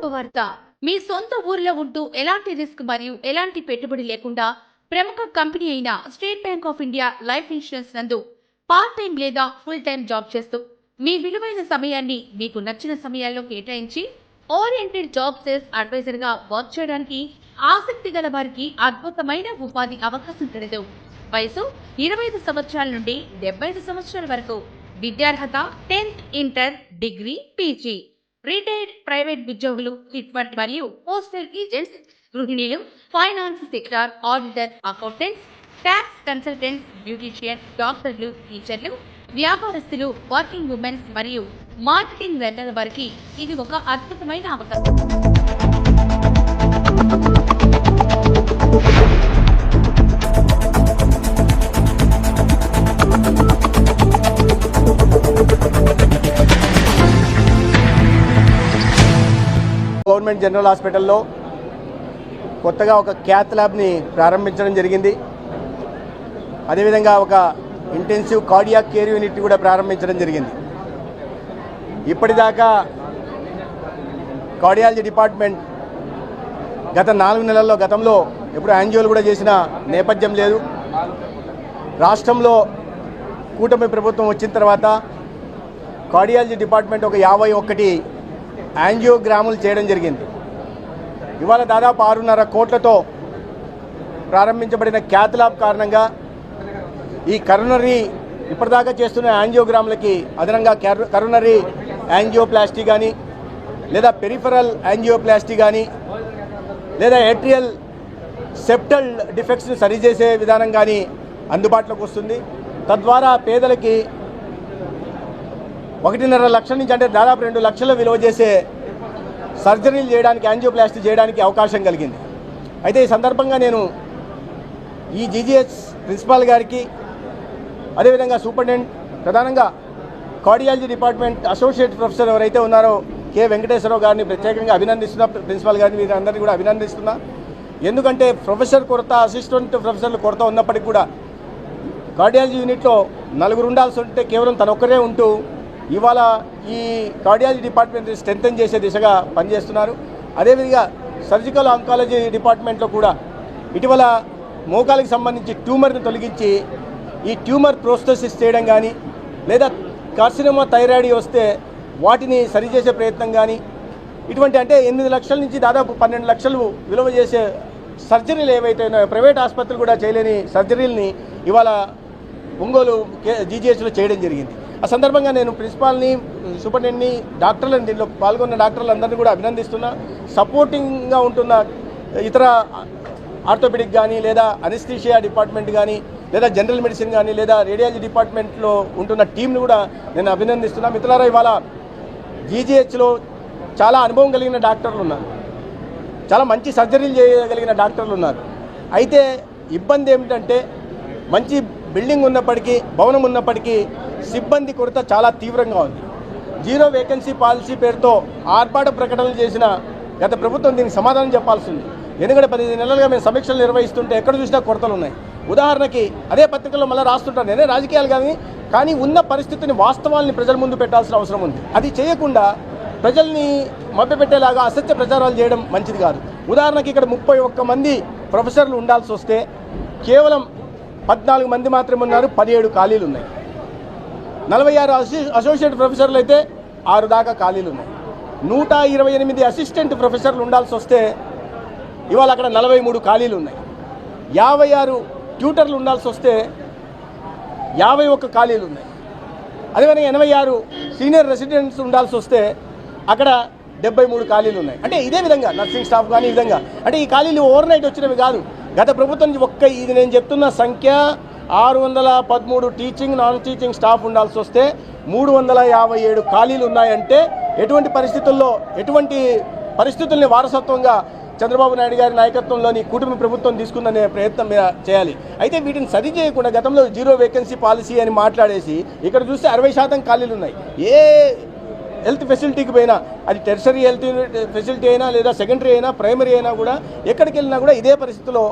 శుభవార్త. మీ సొంత ఊరిలో ఉంటూ ఎలాంటి రిస్క్ మరియు ఎలాంటి పెట్టుబడి లేకుండా ప్రముఖ కంపెనీ అయిన state bank of India life insurance నందు పార్ట్ టైం లేదా ఫుల్ టైం జాబ్ చేస్తూ మీ విలువైన సమయాన్ని మీకు నచ్చిన సమయాల్లో కేటాయించి ఓరియంటెడ్ జాబ్ సేల్స్ అడ్వైజర్ గా వర్క్ చేయడానికి ఆసక్తి గల వారికి అద్భుతమైన ఉపాధి అవకాశం కలదు. వయసు 25 సంవత్సరాల నుండి 75 సంవత్సరాల వరకు. విద్యార్హత 10th inter, degree, PG. Retired private ఉద్యోగులు, హిట్మెంట్ మరియు పోస్టల్ ఏజెంట్స్, గృహిణీలు, finance sector, auditor, accountants, tax consultants, beautician, డాక్టర్లు, టీచర్లు, వ్యాపారస్తులు, వర్కింగ్ ఉమెన్స్ మరియు మార్కెటింగ్ రంగాల వారికి ఇది ఒక అద్భుతమైన అవకాశం. గవర్నమెంట్ జనరల్ హాస్పిటల్లో కొత్తగా ఒక క్యాత్ ల్యాబ్ని ప్రారంభించడం జరిగింది. అదేవిధంగా ఒక ఇంటెన్సివ్ కార్డియాక్ కేర్ యూనిట్ కూడా ప్రారంభించడం జరిగింది. ఇప్పటిదాకా కార్డియాలజీ డిపార్ట్మెంట్ గత 4 నెలల్లో గతంలో ఎప్పుడు యాంజియోలు కూడా చేసిన నేపథ్యం లేదు. రాష్ట్రంలో కూటమి ప్రభుత్వం వచ్చిన తర్వాత కార్డియాలజీ డిపార్ట్మెంట్ ఒక 51 యాంజియోగ్రాములు చేయడం జరిగింది. ఇవాళ దాదాపు 6.5 కోట్లతో ప్రారంభించబడిన క్యాత్ ల్యాబ్ కారణంగా ఈ కరోనరీ ఇప్పటిదాకా చేస్తున్న యాంజియోగ్రాములకి అదనంగా కరోనరీ యాంజియోప్లాస్టీ కానీ లేదా పెరిఫరల్ యాంజియోప్లాస్టీ కానీ లేదా ఏట్రియల్ సెప్టల్ డిఫెక్ట్స్ని సరిచేసే విధానం కానీ అందుబాటులోకి వస్తుంది. తద్వారా పేదలకి 1.5 లక్షల నుంచి అంటే దాదాపు 2 లక్షల విలువ చేసే సర్జరీలు చేయడానికి, యాంజియోప్లాస్టీ చేయడానికి అవకాశం కలిగింది. అయితే ఈ సందర్భంగా నేను ఈ జీజీహెచ్ ప్రిన్సిపాల్ గారికి, అదేవిధంగా సూపరింటెండెంట్, ప్రధానంగా కార్డియాలజీ డిపార్ట్మెంట్ అసోసియేట్ ప్రొఫెసర్ ఎవరైతే ఉన్నారో కె వెంకటేశ్వరరావు గారిని ప్రత్యేకంగా అభినందిస్తున్నా. ప్రిన్సిపాల్ గారిని వీరందరినీ కూడా అభినందిస్తున్నా. ఎందుకంటే ప్రొఫెసర్ కొరత, అసిస్టెంట్ ప్రొఫెసర్ల కొరత ఉన్నప్పటికీ కూడా కార్డియాలజీ యూనిట్లో 4 ఉండాల్సి ఉంటే కేవలం తను ఒక్కరే ఉంటూ ఇవాళ ఈ కార్డియాలజీ డిపార్ట్మెంట్ని స్ట్రెంథెన్ చేసే దిశగా పనిచేస్తున్నారు. అదేవిధంగా సర్జికల్ ఆంకాలజీ డిపార్ట్మెంట్లో కూడా ఇటీవల మోకాలికి సంబంధించి ట్యూమర్ని తొలగించి ఈ ట్యూమర్ ప్రోస్థెసిస్ చేయడం కానీ లేదా కార్సినోమా థైరాయిడ్ వస్తే వాటిని సరిచేసే ప్రయత్నం కానీ ఇటువంటి అంటే 8 లక్షల నుంచి దాదాపు 12 లక్షలు విలువ చేసే సర్జరీలు ఏవైతే ఉన్నాయో ప్రైవేట్ ఆసుపత్రులు కూడా చేయలేని సర్జరీలని ఇవాళ ఒంగోలు జీజీహెచ్లో చేయడం జరిగింది. ఆ సందర్భంగా నేను ప్రిన్సిపాల్ని, సూపరింటెండెంట్ని, డాక్టర్లను, దీనిలో పాల్గొన్న డాక్టర్లందరినీ కూడా అభినందిస్తున్నా. సపోర్టింగ్గా ఉంటున్న ఇతర ఆర్థోపెడిక్ కానీ లేదా అనెస్థీషియా డిపార్ట్మెంట్ కానీ లేదా జనరల్ మెడిసిన్ కానీ లేదా రేడియాలజీ డిపార్ట్మెంట్లో ఉంటున్న టీంని కూడా నేను అభినందిస్తున్నా. మిత్రులారా, ఇవాళ జీజీహెచ్లో చాలా అనుభవం కలిగిన డాక్టర్లు ఉన్నారు, చాలా మంచి సర్జరీలు చేయగలిగిన డాక్టర్లు ఉన్నారు. అయితే ఇబ్బంది ఏమిటంటే మంచి బిల్డింగ్ ఉన్నప్పటికీ, భవనం ఉన్నప్పటికీ సిబ్బంది కొరత చాలా తీవ్రంగా ఉంది. 0 వేకెన్సీ పాలసీ పేరుతో ఆర్భాట ప్రకటనలు చేసిన గత ప్రభుత్వం దీనికి సమాధానం చెప్పాల్సి ఉంది. ఎందుకంటే 15 నెలలుగా మేము సమీక్షలు నిర్వహిస్తుంటే ఎక్కడ చూసినా కొరతలు ఉన్నాయి. ఉదాహరణకి అదే పత్రికల్లో మళ్ళీ రాస్తుంటాను, నేనే రాజకీయాలు కానీ ఉన్న పరిస్థితిని, వాస్తవాల్ని ప్రజల ముందు పెట్టాల్సిన అవసరం ఉంది. అది చేయకుండా ప్రజల్ని మభ్యపెట్టేలాగా అసత్య ప్రచారాలు చేయడం మంచిది కాదు. ఉదాహరణకి ఇక్కడ 31 మంది ప్రొఫెసర్లు ఉండాల్సి వస్తే కేవలం 14 మంది మాత్రమే ఉన్నారు, 17 ఖాళీలు ఉన్నాయి. 46 అసోసియేట్ ప్రొఫెసర్లు అయితే 6 దాకా ఖాళీలు ఉన్నాయి. 128 అసిస్టెంట్ ప్రొఫెసర్లు ఉండాల్సి వస్తే ఇవాళ అక్కడ 43 ఖాళీలు ఉన్నాయి. 56 ట్యూటర్లు ఉండాల్సి వస్తే 51 ఖాళీలు ఉన్నాయి. అదేవిధంగా 86 సీనియర్ రెసిడెంట్స్ ఉండాల్సి వస్తే అక్కడ 73 ఖాళీలు ఉన్నాయి. అంటే ఇదే విధంగా నర్సింగ్ స్టాఫ్ కానీ ఈ విధంగా అంటే ఈ ఖాళీలు ఓవర్ నైట్ వచ్చినవి కాదు. గత ప్రభుత్వం నుంచి ఇది నేను చెప్తున్న సంఖ్య 613 టీచింగ్, నాన్ టీచింగ్ స్టాఫ్ ఉండాల్సి వస్తే 357 ఖాళీలు ఉన్నాయంటే ఎటువంటి పరిస్థితుల్ని వారసత్వంగా చంద్రబాబు నాయుడు గారి నాయకత్వంలోని కూటమి ప్రభుత్వం తీసుకుందనే ప్రయత్నం చేయాలి. అయితే వీటిని సరి చేయకుండా గతంలో 0 వేకెన్సీ పాలసీ అని మాట్లాడేసి ఇక్కడ చూస్తే 60% ఖాళీలు ఉన్నాయి. ఏ హెల్త్ ఫెసిలిటీకి పోయినా, అది టెర్షరీ హెల్త్ ఫెసిలిటీ అయినా లేదా సెకండరీ అయినా ప్రైమరీ అయినా కూడా ఎక్కడికి వెళ్ళినా కూడా ఇదే పరిస్థితిలో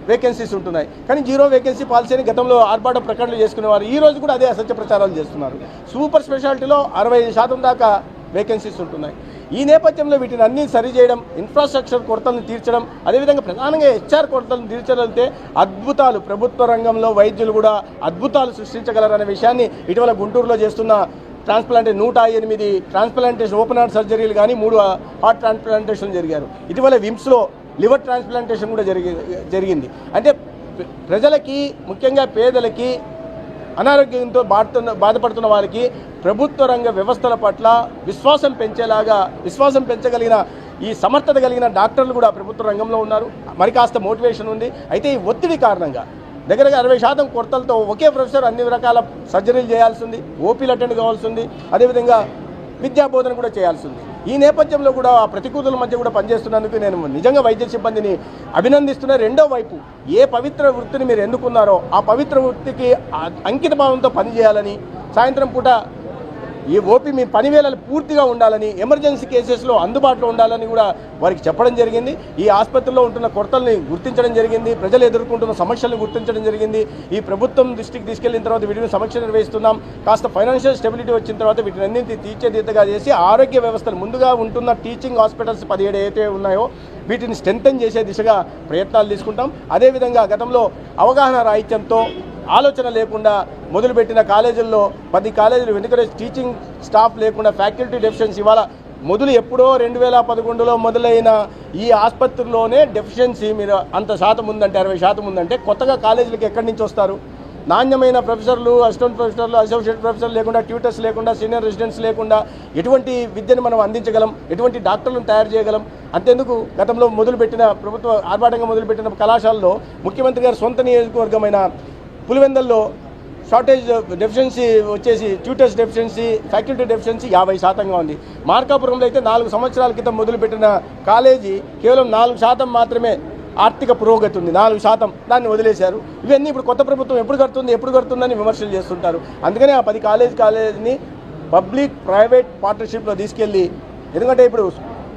వేకెన్సీస్ ఉంటున్నాయి. కానీ 0 వేకెన్సీ పాలసీ అని గతంలో ఆర్భాట ప్రకటనలు చేసుకునేవారు. ఈ రోజు కూడా అదే అసత్య ప్రచారాలు చేస్తున్నారు. సూపర్ స్పెషాలిటీలో 65% దాకా వేకెన్సీస్ ఉంటున్నాయి. ఈ నేపథ్యంలో వీటిని అన్నీ సరిచేయడం, ఇన్ఫ్రాస్ట్రక్చర్ కొరతలను తీర్చడం, అదేవిధంగా ప్రధానంగా హెచ్ఆర్ కొరతలను తీర్చడంతో అద్భుతాలు ప్రభుత్వ రంగంలో వైద్యులు కూడా అద్భుతాలు సృష్టించగలరనే విషయాన్ని ఇటీవల గుంటూరులో చేస్తున్న ట్రాన్స్ప్లాంటే 108 ట్రాన్స్ప్లాంటేషన్ ఓపెన్ హార్ట్ సర్జరీలు కానీ 3 హార్ట్ ట్రాన్స్ప్లాంటేషన్ జరిగారు. ఇటీవల విమ్స్లో లివర్ ట్రాన్స్ప్లాంటేషన్ కూడా జరిగింది. అంటే ప్రజలకి, ముఖ్యంగా పేదలకి, అనారోగ్యంతో బాధపడుతున్న వారికి ప్రభుత్వ రంగ వ్యవస్థల పట్ల విశ్వాసం పెంచగలిగిన ఈ సమర్థత కలిగిన డాక్టర్లు కూడా ప్రభుత్వ రంగంలో ఉన్నారు. మరి కాస్త మోటివేషన్ ఉంది. అయితే ఈ ఒత్తిడి కారణంగా దగ్గరగా 60% కొరతలతో ఒకే ప్రొఫెసర్ అన్ని రకాల సర్జరీలు చేయాల్సి ఉంది, ఓపీలు అటెండ్ కావాల్సి ఉంది, అదేవిధంగా విద్యాబోధన కూడా చేయాల్సి ఉంది. ఈ నేపథ్యంలో కూడా ఆ ప్రతికూలల మధ్య కూడా పనిచేస్తున్నందుకు నేను నిజంగా వైద్య సిబ్బందిని అభినందిస్తున్నా. రెండో వైపు ఏ పవిత్ర వృత్తిని మీరు ఎన్నుకున్నారో ఆ పవిత్ర వృత్తికి అంకిత భావంతో పనిచేయాలని, సాయంత్రం పూట ఈ ఓపీ మీ పని వేళలు పూర్తిగా ఉండాలని, ఎమర్జెన్సీ కేసెస్లో అందుబాటులో ఉండాలని కూడా వారికి చెప్పడం జరిగింది. ఈ ఆసుపత్రిలో ఉంటున్న కొరతల్ని గుర్తించడం జరిగింది, ప్రజలు ఎదుర్కొంటున్న సమస్యలను గుర్తించడం జరిగింది. ఈ ప్రభుత్వం దృష్టికి తీసుకెళ్లిన తర్వాత వీటిని సమీక్ష నిర్వహిస్తున్నాం. కాస్త ఫైనాన్షియల్ స్టెబిలిటీ వచ్చిన తర్వాత వీటిని అన్నింటినీ తీర్చేదిద్దగా చేసి ఆరోగ్య వ్యవస్థలు ముందుగా ఉంటున్న టీచింగ్ హాస్పిటల్స్ 17 అయితే ఉన్నాయో వీటిని స్ట్రెంథెన్ చేసే దిశగా ప్రయత్నాలు తీసుకుంటాం. అదేవిధంగా గతంలో అవగాహన రాహిత్యంతో, ఆలోచన లేకుండా మొదలుపెట్టిన కాలేజీల్లో 10 కాలేజీలు వెనుకనే టీచింగ్ స్టాఫ్ లేకుండా ఫ్యాకల్టీ డెఫిషియన్సీ ఇవాళ ఎప్పుడో 2011లో మొదలైన ఈ ఆసుపత్రిలోనే డెఫిషియన్సీ మీరు అంత శాతం ఉందంటే, 60% ఉందంటే కొత్తగా కాలేజీలకు ఎక్కడి నుంచి వస్తారు? నాణ్యమైన ప్రొఫెసర్లు, అసిస్టెంట్ ప్రొఫెసర్లు, అసోసియేట్ ప్రొఫెసర్లు లేకుండా, ట్యూటర్స్ లేకుండా, సీనియర్ రెసిడెంట్స్ లేకుండా ఎటువంటి విద్యను మనం అందించగలం? ఎటువంటి డాక్టర్లను తయారు చేయగలం? అంతేందుకు గతంలో ప్రభుత్వ ఆర్భాటంగా మొదలుపెట్టిన కళాశాలలో ముఖ్యమంత్రి గారి సొంత నియోజకవర్గమైన పులివెందల్లో షార్టేజ్ డెఫిషియన్సీ వచ్చేసి ట్యూటర్స్ డెఫిషియన్సీ, ఫ్యాకల్టీ డెఫిషియన్సీ 50%గా ఉంది. మార్కాపురంలో అయితే 4 సంవత్సరాల క్రితం మొదలుపెట్టిన కాలేజీ కేవలం 4% మాత్రమే ఆర్థిక పురోగతి ఉంది, 4% దాన్ని వదిలేశారు. ఇవన్నీ ఇప్పుడు కొత్త ప్రభుత్వం ఎప్పుడు కడుతుందని విమర్శలు చేస్తుంటారు. అందుకనే ఆ 10 కాలేజీని పబ్లిక్ ప్రైవేట్ పార్ట్నర్షిప్లో తీసుకెళ్ళి, ఎందుకంటే ఇప్పుడు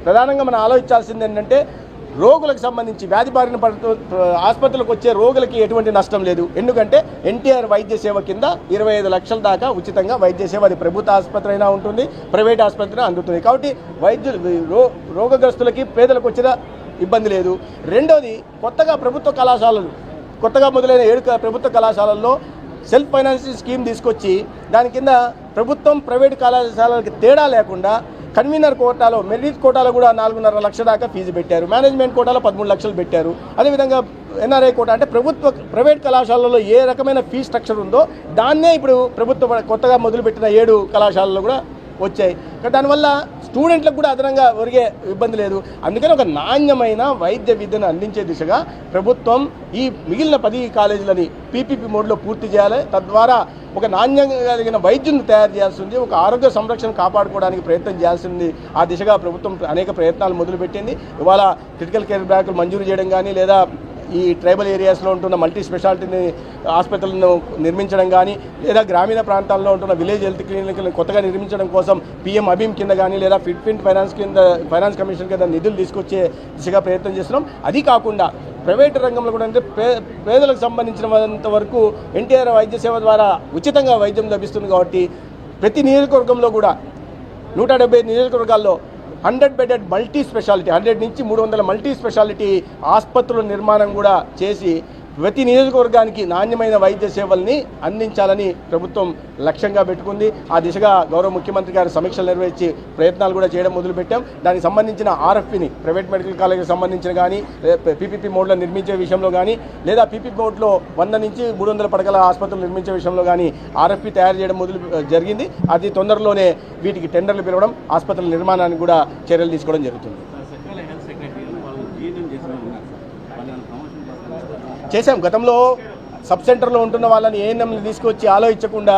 ప్రధానంగా మనం ఆలోచించాల్సింది ఏంటంటే రోగులకు సంబంధించి వ్యాధి బారిన ఆసుపత్రులకు వచ్చే రోగులకి ఎటువంటి నష్టం లేదు. ఎందుకంటే ఎన్టీఆర్ వైద్య సేవ కింద 25 లక్షల దాకా ఉచితంగా వైద్య సేవ, అది ప్రభుత్వ ఆసుపత్రి అయినా ఉంటుంది, ప్రైవేట్ ఆసుపత్రి అందుతుంది. కాబట్టి రోగగ్రస్తులకి, పేదలకు వచ్చిన ఇబ్బంది లేదు. రెండోది, కొత్తగా మొదలైన 7 ప్రభుత్వ కళాశాలల్లో సెల్ఫ్ ఫైనాన్సింగ్ స్కీమ్ తీసుకొచ్చి దాని కింద ప్రభుత్వం, ప్రైవేట్ కళాశాలలకి తేడా లేకుండా కన్వీనర్ కోటాలో, మెరిట్ కోటాలో కూడా 4.5 లక్షల దాకా ఫీజు పెట్టారు. మేనేజ్మెంట్ కోటాలో 13 లక్షలు పెట్టారు. అదేవిధంగా ఎన్ఆర్ఐ కోటా అంటే ప్రైవేట్ కళాశాలలో ఏ రకమైన ఫీ స్ట్రక్చర్ ఉందో దాన్నే ఇప్పుడు కొత్తగా మొదలుపెట్టిన 7 కళాశాలలో కూడా వచ్చాయి. దానివల్ల స్టూడెంట్లకు కూడా అదనంగా ఒరిగే ఇబ్బంది లేదు. అందుకని ఒక నాణ్యమైన వైద్య విద్యను అందించే దిశగా ప్రభుత్వం ఈ మిగిలిన 10 కాలేజీలని పీపీపీ మోడ్లో పూర్తి చేయాలి. తద్వారా ఒక నాణ్యంగా కలిగిన వైద్యులను తయారు చేయాల్సి ఉంది, ఒక ఆరోగ్య సంరక్షణ కాపాడుకోవడానికి ప్రయత్నం చేయాల్సింది. ఆ దిశగా ప్రభుత్వం అనేక ప్రయత్నాలు మొదలుపెట్టింది. ఇవాళ క్రిటికల్ కేర్ బ్లాకులు మంజూరు చేయడం కానీ, లేదా ఈ ట్రైబల్ ఏరియాస్లో ఉంటున్న మల్టీ స్పెషాలిటీ హాస్పిటల్ను నిర్మించడం కానీ, లేదా గ్రామీణ ప్రాంతాల్లో ఉంటున్న విలేజ్ హెల్త్ క్లినిక్లను కొత్తగా నిర్మించడం కోసం PM అబీమ్ కింద కానీ, లేదా ఫిట్ ఫైనాన్స్ కమిషన్ కింద నిధులు తీసుకొచ్చే దిశగా ప్రయత్నం చేస్తున్నాం. అది కాకుండా ప్రైవేటు రంగంలో కూడా అంటే పేదలకు సంబంధించినంత వరకు ఎన్టీఆర్ వైద్య సేవ ద్వారా ఉచితంగా వైద్యం లభిస్తుంది. కాబట్టి ప్రతి నియోజకవర్గంలో కూడా 175 నియోజకవర్గాల్లో 100 బెడెడ్ మల్టీ స్పెషాలిటీ, 100 నుంచి 300 మల్టీ స్పెషాలిటీ ఆసుపత్రుల నిర్మాణం కూడా చేసి ప్రతి నియోజకవర్గానికి నాణ్యమైన వైద్య సేవల్ని అందించాలని ప్రభుత్వం లక్ష్యంగా పెట్టుకుంది. ఆ దిశగా గౌరవ ముఖ్యమంత్రి గారు సమీక్షలు నిర్వహించి ప్రయత్నాలు కూడా చేయడం మొదలుపెట్టాం. దానికి సంబంధించిన RFPని ప్రైవేట్ మెడికల్ కాలేజీకి సంబంధించిన కానీ, PPP మోడ్లో నిర్మించే విషయంలో కానీ, లేదా PPP మోడ్లో 100 నుంచి 300 పడకల ఆసుపత్రులు నిర్మించే విషయంలో కానీ RFP తయారు చేయడం జరిగింది. అది తొందరలోనే వీటికి టెండర్లు పిలవడం, ఆసుపత్రుల నిర్మాణానికి కూడా చర్యలు తీసుకోవడం జరుగుతుంది. చేశాం. గతంలో సబ్ సెంటర్లో ఉంటున్న వాళ్ళని ఏఎన్ఎంని తీసుకొచ్చి ఆలోచించకుండా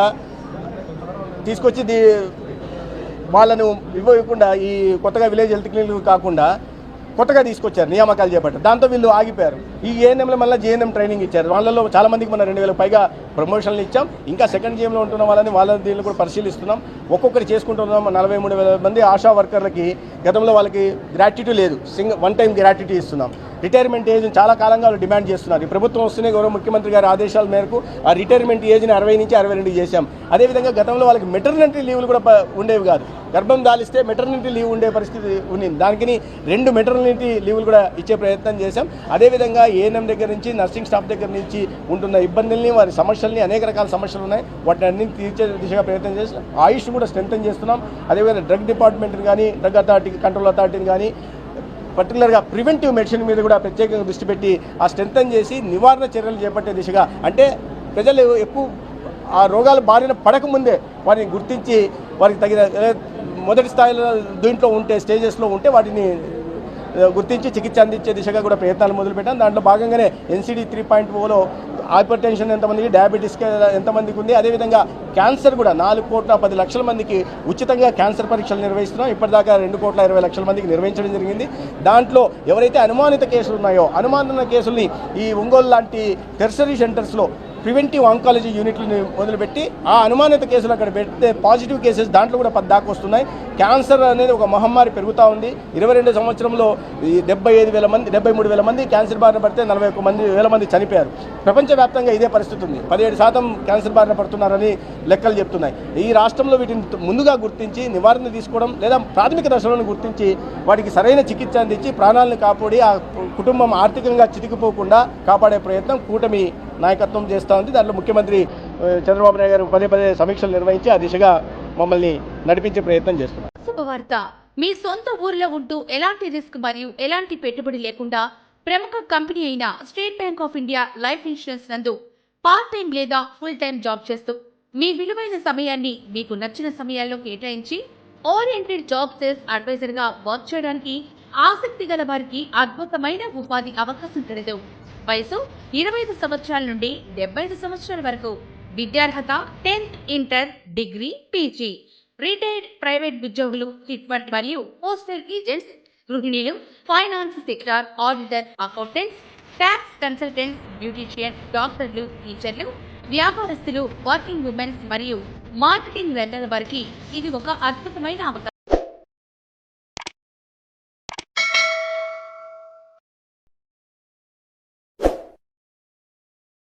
వాళ్ళను ఇవ్వకుండా, ఈ కొత్తగా విలేజ్ హెల్త్ క్లినిక్ కాకుండా కొత్తగా తీసుకొచ్చారు, నియామకాలు చేపట్టారు. దాంతో వీళ్ళు ఆగిపోయారు. ఈ ఏఎన్ఎంల మళ్ళీ JNM ట్రైనింగ్ ఇచ్చారు. వాళ్ళలో చాలామందికి మనం 2000 పైగా ప్రమోషన్లు ఇచ్చాం. ఇంకా సెకండ్ GMలో ఉంటున్న వాళ్ళ దీన్ని కూడా పరిశీలిస్తున్నాం. ఒక్కొక్కటి చేసుకుంటున్నాం. 43,000 మంది ఆశా వర్కర్లకి గతంలో వాళ్ళకి గ్రాట్యుటీ లేదు, వన్ టైం గ్రాట్యుటీ ఇస్తున్నాం. రిటైర్మెంట్ ఏజ్ చాలా కాలంగా వాళ్ళు డిమాండ్ చేస్తున్నారు. ఈ ప్రభుత్వం వస్తూనే గౌరవ ముఖ్యమంత్రి గారి ఆదేశాల మేరకు ఆ రిటైర్మెంట్ ఏజ్ని 60 నుంచి 62 చేశాం. అదేవిధంగా గతంలో వాళ్ళకి మెటర్నిటీ లీవ్లు కూడా ఉండేవి కాదు. గర్భం దాలిస్తే మెటర్నిటీ లీవ్ ఉండే పరిస్థితి ఉంది. దానికి 2 మెటర్నిటీ లీవులు కూడా ఇచ్చే ప్రయత్నం చేశాం. అదేవిధంగా ఏఎన్ఎం దగ్గర నుంచి నర్సింగ్ స్టాఫ్ దగ్గర నుంచి ఉంటున్న ఇబ్బందుల్ని, వారి సమస్యల్ని, అనేక రకాల సమస్యలు ఉన్నాయి, వాటిని అన్ని తీర్చే దిశగా ప్రయత్నం చేస్తాం. ఆయుష్ కూడా స్ట్రెంథన్ చేస్తున్నాం. అదేవిధంగా డ్రగ్ డిపార్ట్మెంట్ని కానీ, డ్రగ్ అథారిటీ, కంట్రోల్ అథారిటీని కానీ, పర్టికులర్గా ప్రివెంటివ్ మెడిసిన్ మీద కూడా ప్రత్యేకంగా దృష్టి పెట్టి ఆ స్ట్రెంథన్ చేసి నివారణ చర్యలు చేపట్టే దిశగా, అంటే ప్రజలు ఎక్కువ ఆ రోగాలు బారిన పడకముందే వారిని గుర్తించి వారికి తగిన మొదటి స్థాయిలో దీంట్లో ఉంటే, స్టేజెస్లో ఉంటే వాటిని గుర్తించి చికిత్స అందించే దిశగా కూడా ప్రయత్నాలు మొదలుపెట్టాం. దాంట్లో భాగంగానే NCD 3.0లో హైపర్ టెన్షన్ ఎంతమందికి, డయాబెటీస్ ఎంతమందికి ఉంది, అదేవిధంగా క్యాన్సర్ కూడా 4,10,00,000 మందికి ఉచితంగా క్యాన్సర్ పరీక్షలు నిర్వహిస్తున్నాం. ఇప్పటిదాకా 2,20,00,000 మందికి నిర్వహించడం జరిగింది. దాంట్లో ఎవరైతే అనుమానిత కేసులు ఉన్నాయో, అనుమానిత కేసుల్ని ఈ ఒంగోలు లాంటి టెర్షరీ సెంటర్స్లో ప్రివెంటివ్ ఆంకాలజీ యూనిట్లని మొదలుపెట్టి ఆ అనుమానిత కేసులు అక్కడ పెడితే పాజిటివ్ కేసెస్ దాంట్లో కూడా 10 దాకా వస్తున్నాయి. క్యాన్సర్ అనేది ఒక మహమ్మారి పెరుగుతూ ఉంది. 22 సంవత్సరంలో 75,000 మంది, 73,000 మంది క్యాన్సర్ బారిన పడితే 41,000 మంది చనిపోయారు. ప్రపంచవ్యాప్తంగా ఇదే పరిస్థితి ఉంది. 17% క్యాన్సర్ బారిన పడుతున్నారని లెక్కలు చెప్తున్నాయి. ఈ రాష్ట్రంలో వీటిని ముందుగా గుర్తించి నివారణ తీసుకోవడం, లేదా ప్రాథమిక దశలను గుర్తించి వాటికి సరైన చికిత్స అందించి ప్రాణాలను కాపాడి ఆ కుటుంబం ఆర్థికంగా చితికిపోకుండా కాపాడే ప్రయత్నం కూటమి నాయకత్వం చేస్తూ ఉంది. దాంట్లో ముఖ్యమంత్రి చంద్రబాబు నాయుడు గారు పదే సమీక్షలు నిర్వహించి ఆ దిశగా మమ్మల్ని నడిపించే ప్రయత్నం చేస్తున్నారు. శుభవార్త. మీ సొంత ఊరిలో ఉంటూ ఎలాంటి రిస్క్ మరియు ఎలాంటి పెట్టుబడి లేకుండా ప్రముఖ కంపెనీ అయిన state bank of India life insurance నందు పార్ట్ టైం లేదా ఫుల్ టైం జాబ్ చేస్తూ మీ విలువైన సమయాన్ని మీకు నచ్చిన సమయాల్లో కేటాయించి ఓరియంటెడ్ జాబ్ సేల్స్ అడ్వైజర్ గా వర్క్ చేయడానికి ఆసక్తి గల వారికి అద్భుతమైన ఉపాధి అవకాశం కలదు. వయసు 25 సంవత్సరాల నుండి 75 సంవత్సరాల వరకు. విద్యార్హత 10th inter, degree, PG. Retired private ఉద్యోగులు, చిట్ఫండ్ మరియు పోస్టల్ ఏజెంట్స్, గృహిణులు, finance sector, auditor, accountants, tax consultants, beautician, డాక్టర్లు, టీచర్లు, వ్యాపారస్తులు, వర్కింగ్ ఉమెన్స్ మరియు మార్కెటింగ్ రంగాల వారికి ఇది ఒక అద్భుతమైన అవకాశం.